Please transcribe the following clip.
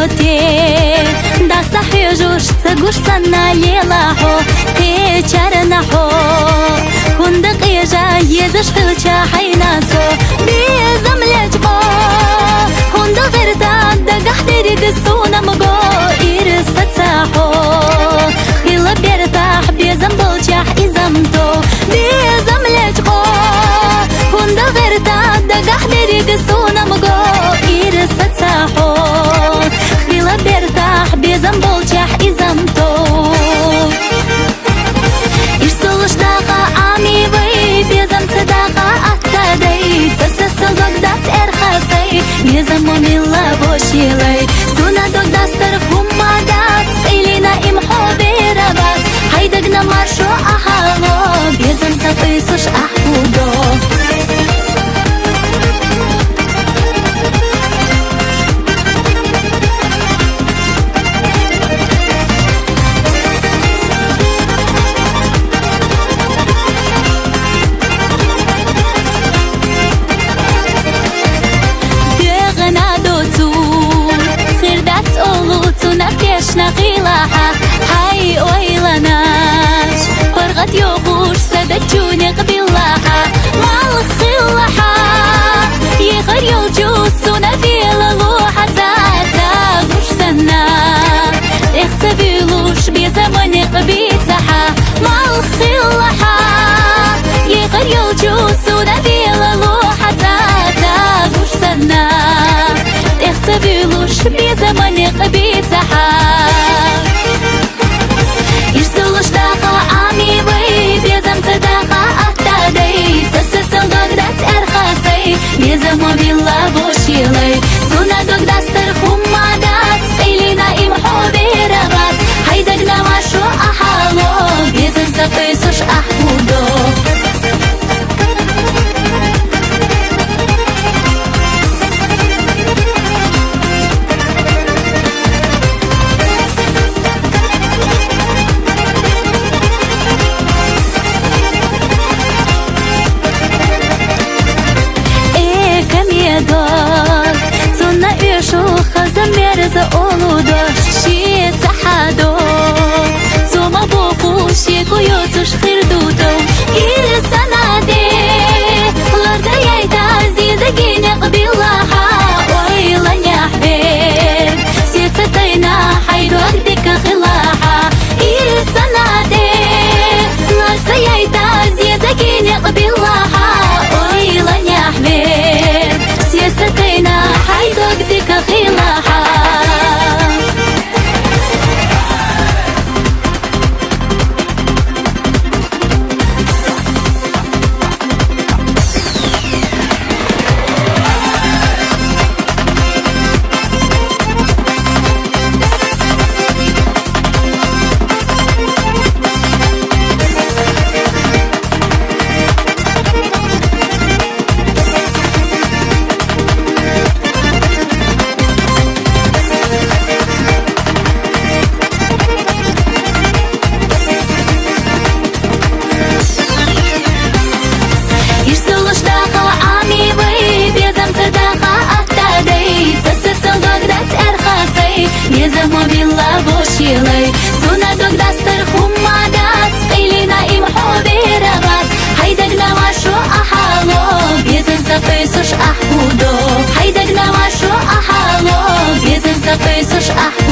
te da sahijush tsagush sannalela ho te charna ho kunda qija yezish qilcha haynaso bezam lajqo kunda g'irda da gahdiri qisuna mgo irsatsa ho khila bertah bezam bolcha izamto bezam lajqo kunda g'irda da gahdiri qisuna mgo irsatsa ho khila bertah bezam bolcha izamto Irsuluşdaqa amivay bezam tsadaqa attadai Tsasasalgagdat erxasay bezam momilla boshilay Suna dogdastar hummadat Ilina imho berabat Haydagna marsho ahalo bezam tsapisush ahudo نقيلها هاي ويلناش فرغت يوغوش سدتشوني قبيلها والخلها يغير يوجوس ونفيل لوحة ذاتا غوش سنة اختبيلوش بزمن قبيتها والخلها يغير يوجوس ونفيل لوحة ذاتا غوش سنة اختبيلوش بزمن قبيتها Irsuluşdaqa amivay bezam tsadaqa attadai Tsasasalgagdat erxasay bezam momilla boshilay Suna dogdastar hummadat Ilina imho berabat Haydagna masho ahalo bezam tsapisush ahudo Замерза олудо, ши цахадо Цума буху, ши куюцуш хирдудо Или санаде, ларда яйта зизагине qbilaha Ой, ланяхбек, сица тайна хайду агдика khilaha Или санаде, ларда яйта зизагине qbilaha Ой, ланяхбек, сица тайна хайду агдика khilaha Bezam momilla boshilay Suna dogdastar hummadat Ilina imho berabat Haydagna masho ahalo Bezam tsapisush ahudo Haydagna masho ahalo Bezam tsapisush ahudo